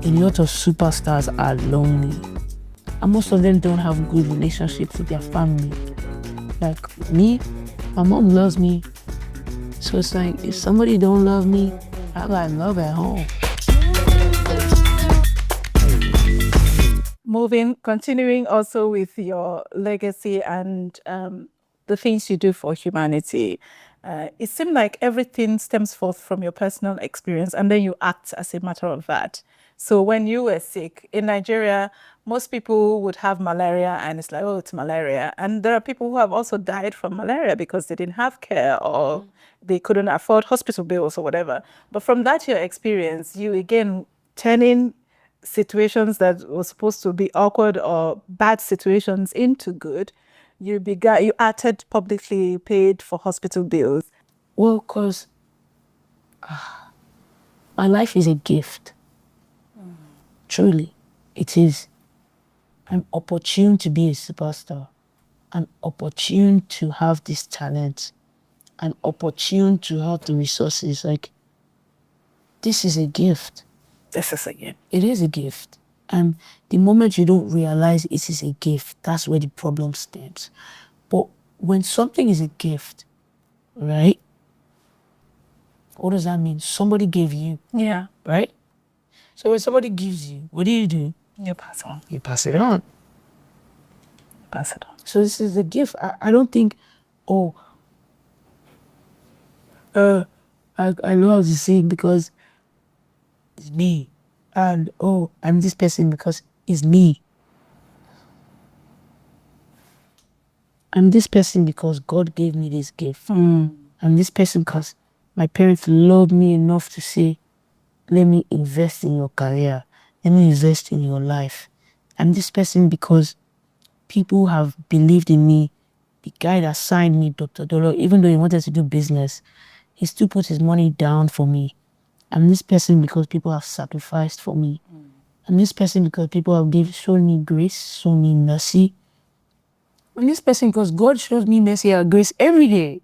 a lot of superstars are lonely. And most of them don't have good relationships with their family. Like me, my mom loves me. So it's like, if somebody don't love me, I got love at home. Continuing also with your legacy and the things you do for humanity, it seemed like everything stems forth from your personal experience and then you act as a matter of that. So when you were sick in Nigeria, most people would have malaria and it's like, oh, it's malaria. And there are people who have also died from malaria because they didn't have care or they couldn't afford hospital bills or whatever. But from that, your experience, you again turning situations that were supposed to be awkward or bad situations into good. You acted publicly, paid for hospital bills. Well, because my life is a gift. Truly, it is. I'm opportune to be a superstar. I'm opportune to have this talent. I'm opportune to have the resources. Like, this is a gift. This is a gift. It is a gift. And the moment you don't realize it is a gift, that's where the problem stems. But when something is a gift, right? What does that mean? Somebody gave you. Yeah. Right? So when somebody gives you, what do? You pass on. You pass it on. Pass it on. So this is a gift. I don't think, oh, I know how to sing because it's me. And, oh, I'm this person because it's me. I'm this person because God gave me this gift. I'm this person because my parents loved me enough to say, let me invest in your career. Let me invest in your life. I'm this person because people have believed in me. The guy that signed me, Dr. Dolo, even though he wanted to do business, he still put his money down for me. I'm this person because people have sacrificed for me. I'm this person because people have shown me grace, shown me mercy. I'm this person because God shows me mercy and grace every day.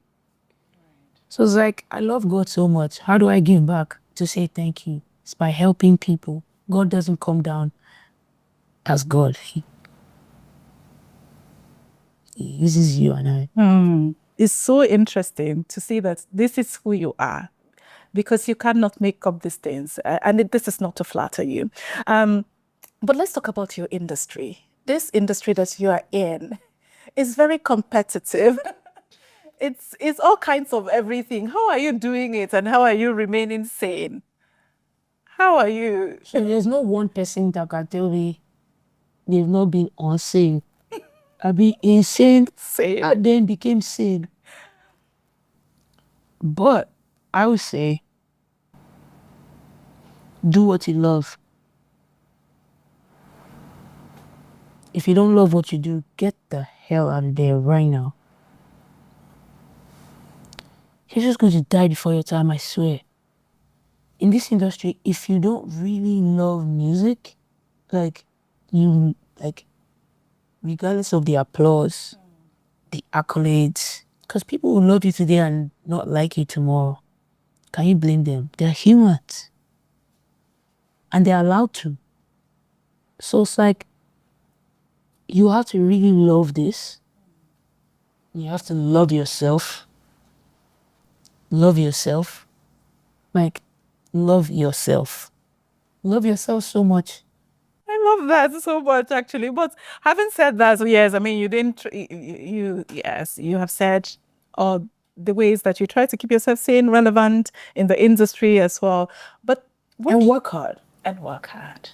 So it's like, I love God so much. How do I give back to say thank you? It's by helping people. God doesn't come down as God. He uses you and I. It's so interesting to see that this is who you are, because you cannot make up these things. And this is not to flatter you. But let's talk about your industry. This industry that you are in is very competitive. It's all kinds of everything. How are you doing it and how are you remaining sane? How are you? So there's no one person that can tell me they've not been insane. I've been insane and then became sane. But I would say, do what you love. If you don't love what you do, get the hell out of there right now. You're just going to die before your time, I swear. In this industry, if you don't really love music, regardless of the applause, the accolades, because people will love you today and not like you tomorrow. Can you blame them? They're humans. And they're allowed to. So it's like, you have to really love this. You have to love yourself. Love yourself. Like, love yourself. Love yourself so much. I love that so much, actually. But having said that, so yes, I mean, you have said the ways that you try to keep yourself sane, relevant in the industry as well. But and work hard. And work hard.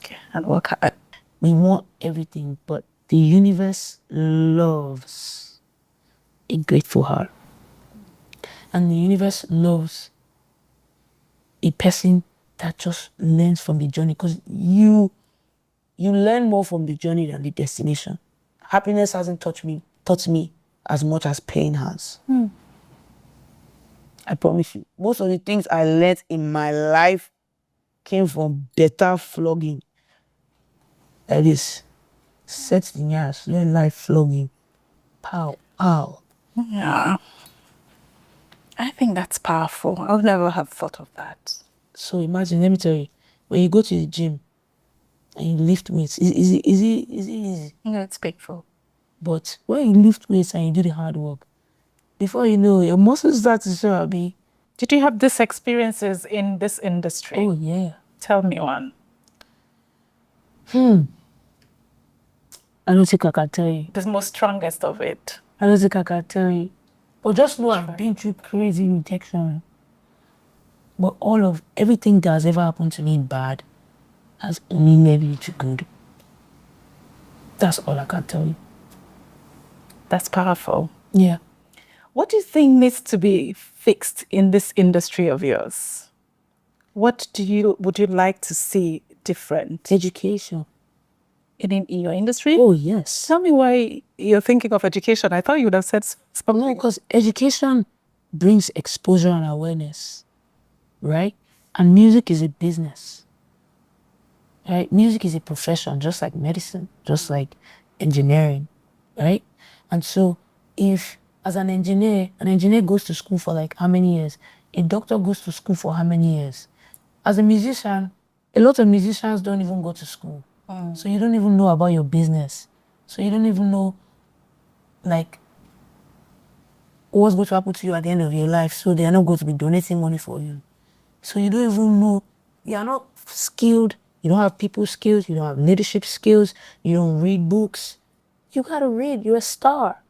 Okay. And work hard. We want everything, but the universe loves a grateful heart. And the universe loves a person that just learns from the journey, because you learn more from the journey than the destination. Happiness hasn't taught me as much as pain has. I promise you. Most of the things I learned in my life came from better flogging. That is, set the ass, learn life flogging. Pow, pow. Yeah. I think that's powerful. I would never have thought of that. So imagine, let me tell you, when you go to the gym, and you lift weights, is it easy? No, it's painful. But when you lift weights and you do the hard work, before you know, your muscles start to show up. Did you have these experiences in this industry? Oh, yeah. Tell me one. I don't think I can tell you. The most strongest of it. I don't think I can tell you. But just know I've been through crazy rejection. But everything that has ever happened to me bad has only led me to good. That's all I can tell you. That's powerful. Yeah. What do you think needs to be fixed in this industry of yours? What would you like to see different? Education. In your industry? Oh, yes. Tell me why you're thinking of education. I thought you would have said something. No, because education brings exposure and awareness, right? And music is a business, right? Music is a profession, just like medicine, just like engineering, right? And so if, as an engineer goes to school for like how many years? A doctor goes to school for how many years? As a musician, a lot of musicians don't even go to school. So you don't even know about your business. So you don't even know, like, what's going to happen to you at the end of your life. So they are not going to be donating money for you. So you don't even know, you are not skilled, you don't have people skills, you don't have leadership skills, you don't read books. You gotta read, you're a star.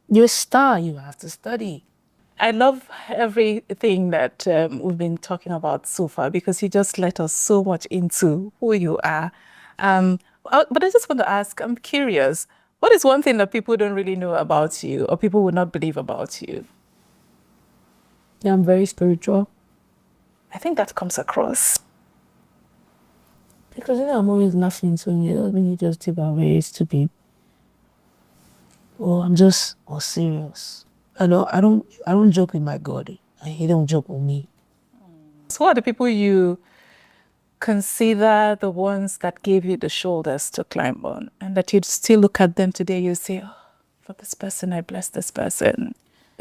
You're a star, you have to study. I love everything that we've been talking about so far because you just let us so much into who you are. But I just want to ask, I'm curious, what is one thing that people don't really know about you or people would not believe about you? Yeah, I'm very spiritual. I think that comes across. Because I'm always laughing, so you know, when you just think I'm very stupid. Or I'm just all serious. I don't joke with my God. And he don't joke with me. So what are the people you consider the ones that gave you the shoulders to climb on and that you'd still look at them today, you say, oh, for this person, I bless this person?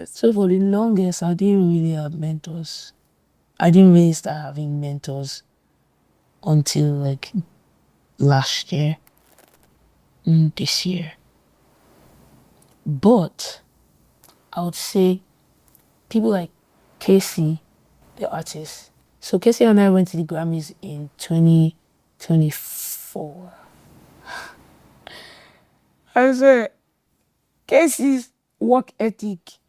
So for the longest, I didn't really have mentors. I didn't really start having mentors until like last year, this year. But I would say people like Casey, the artist. So Casey and I went to the Grammys in 2024. I said, Casey's work ethic.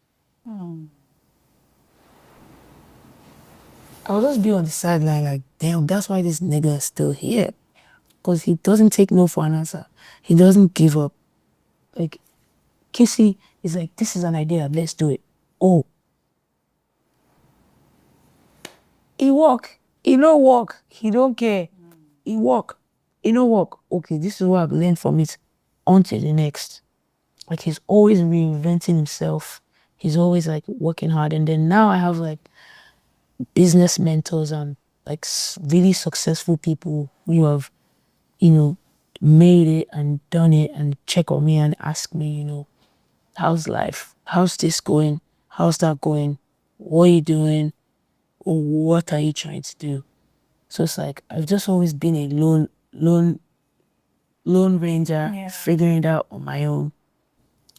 I'll just be on the sideline like, damn, that's why this nigga is still here. Because he doesn't take no for an answer. He doesn't give up. Like, Casey is like, this is an idea, let's do it. Oh. He walk. He no walk. He don't care. He walk. He no walk. Okay, this is what I've learned from it. On to the next. Like, he's always reinventing himself. He's always like working hard. And then now I have like business mentors and like really successful people who have, made it and done it and check on me and ask me, how's life? How's this going? How's that going? What are you doing? What are you trying to do? So it's like I've just always been a lone ranger, figuring it out on my own,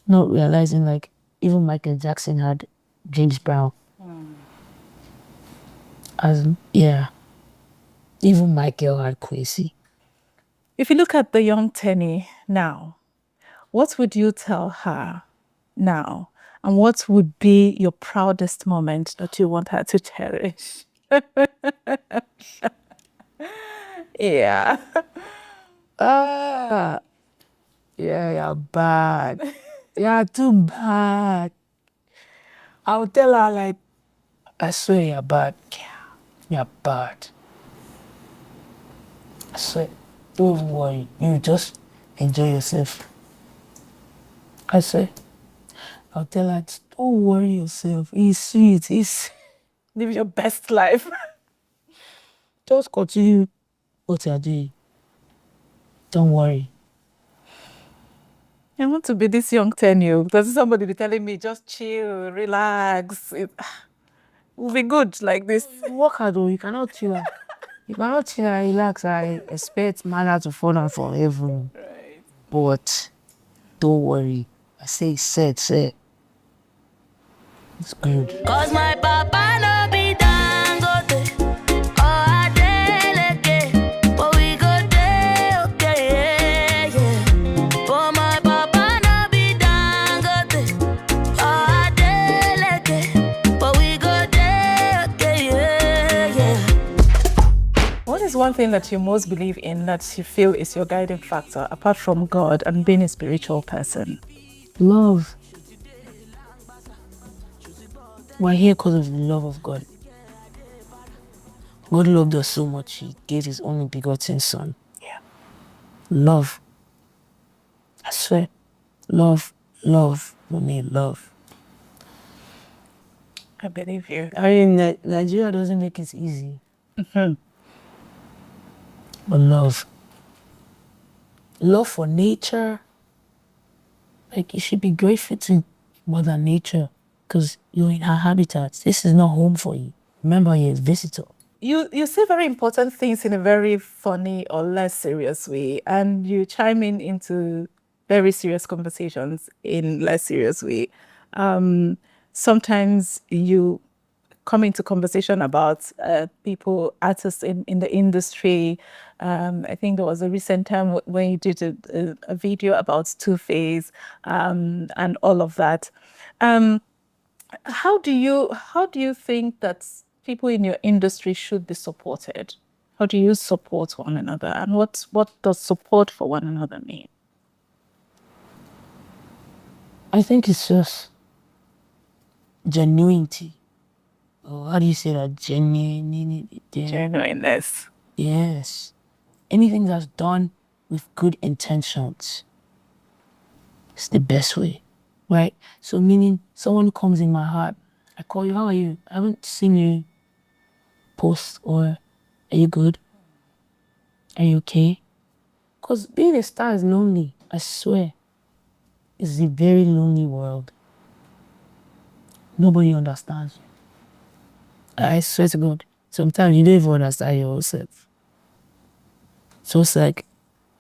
not realizing like even Michael Jackson had James Brown. Even Michael had Quincy. If you look at the young Teni now, what would you tell her now? And what would be your proudest moment that you want her to cherish? Yeah. You're bad. You're too bad. I'll tell her like, I swear you're bad. You're bad. I swear. Don't even worry. You just enjoy yourself. I swear. I'll tell her, don't worry yourself. It's sweet. Live your best life. Just continue what you're doing. Don't worry. I want to be this young Teni. There's somebody be telling me, just chill, relax. We'll be good like this. Work hard though. You cannot chill. If I'm not chill and relax, I expect manna to fall down from heaven. Right. But don't worry. I say said. It's good. Cause my papa no be Dangote or Adeleke, but we go there, okay, yeah. But my papa no be Dangote or Adeleke, but we go there, okay, yeah. What is one thing that you most believe in that you feel is your guiding factor apart from God and being a spiritual person? Love. We're here because of the love of God. God loved us so much, He gave His only begotten Son. Yeah. Love. I swear. Love for me, love. I believe you. I mean, Nigeria doesn't make it easy. But love. Love for nature. Like, you should be grateful to Mother Nature because you're in her habitat. This is not home for you. Remember, you're a visitor. You say very important things in a very funny or less serious way, and you chime in into very serious conversations in less serious way. Sometimes you come into conversation about people, artists in the industry. I think there was a recent time when you did a video about Two-Face and all of that. How do you think that people in your industry should be supported? How do you support one another? And what does support for one another mean? I think it's just genuinity. Oh, how do you say that? Genuineness. Yes. Anything that's done with good intentions is the best way, right? So meaning someone comes in my heart, I call you, how are you? I haven't seen you post, or are you good? Are you okay? Because being a star is lonely, I swear. It's a very lonely world. Nobody understands you. I swear to God, sometimes you don't even understand yourself. So it's like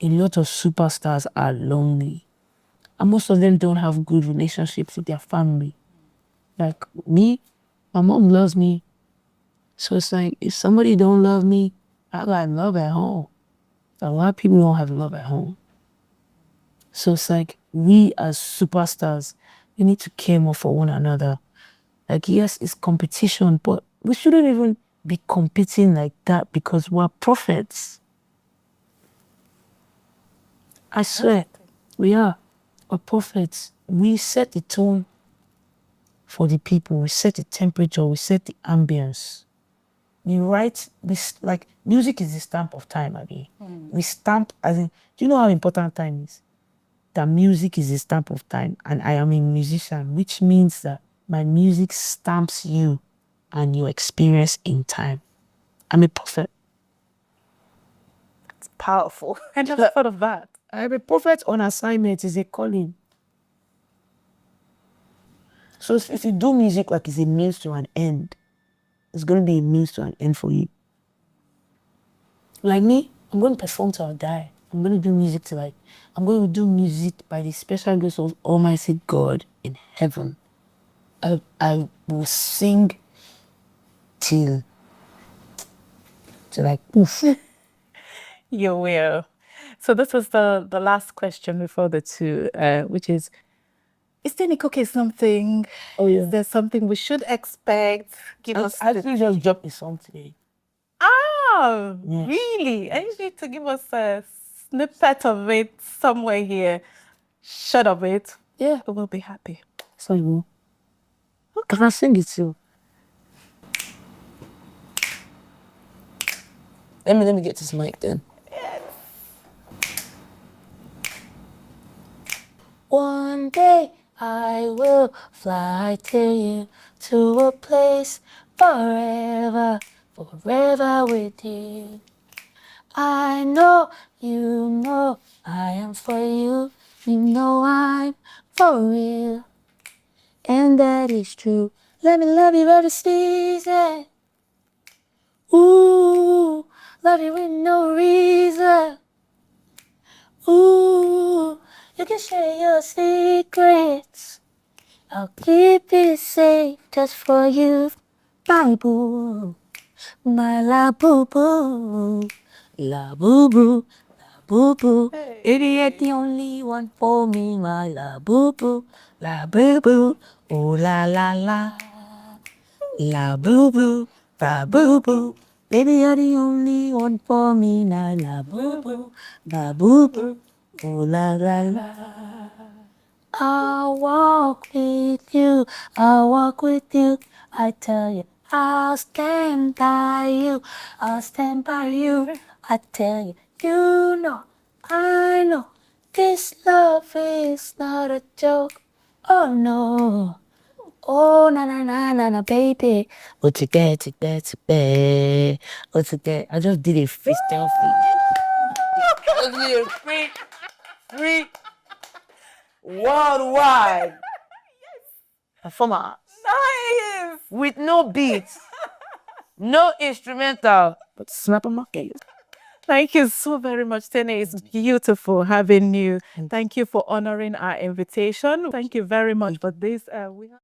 a lot of superstars are lonely. And most of them don't have good relationships with their family. Like me, my mom loves me. So it's like, if somebody don't love me, I got love at home. A lot of people don't have love at home. So it's like, we as superstars, we need to care more for one another. Like, yes, it's competition, but we shouldn't even be competing like that because we're prophets. I swear, we are. We're prophets. We set the tone for the people. We set the temperature. We set the ambience. We write this, like, music is the stamp of time, Abby. We stamp, as in, do you know how important time is? That music is the stamp of time, and I am a musician, which means that my music stamps you and your experience in time. I'm a prophet. It's powerful. I never thought of that. I'm a prophet on assignment. Is a calling. So if you do music like it's a means to an end, it's going to be a means to an end for you. Like me, I'm going to perform till I die. I'm going to do music till I'm going to do music by the special grace of Almighty God in heaven. I will sing till poof. You will. So this was the last question before the two, which is Teni cooking something? Oh yeah. Is there something we should expect? Give us I actually just dropped a song today. Oh, Yes. really? I just need to give us a snippet of it somewhere here. Short of it. Yeah. We will be happy. So you will. Okay. Can I sing it too? Let me get this mic then. Yes. One day I will fly to you, to a place forever with you. I know you know I am for you. You know I'm for real, and that is true. Let me love you every season. Ooh, love you with no reason. Ooh, you can share your secrets. I'll keep it safe just for you, my boo, my la boo boo, la boo boo, la boo boo. Idiot, the only one for me, my la boo boo, la boo boo, ooh la la la, la boo boo, la boo boo. Baby, you're the only one for me, now la boo boo, ooh la la la. I'll walk with you, I'll walk with you. I tell you, I'll stand by you, I'll stand by you. I tell you, you know, I know, this love is not a joke. Oh no, oh na na na na na, baby. What you get, to get, to get, what you get? I just did a freestyle for you. I just did a free. Worldwide performance. Nice. With no beats, no instrumental, but snap on my case. Thank you so very much, Teni. It's beautiful having you. Thank you for honoring our invitation. Thank you very much for this. We have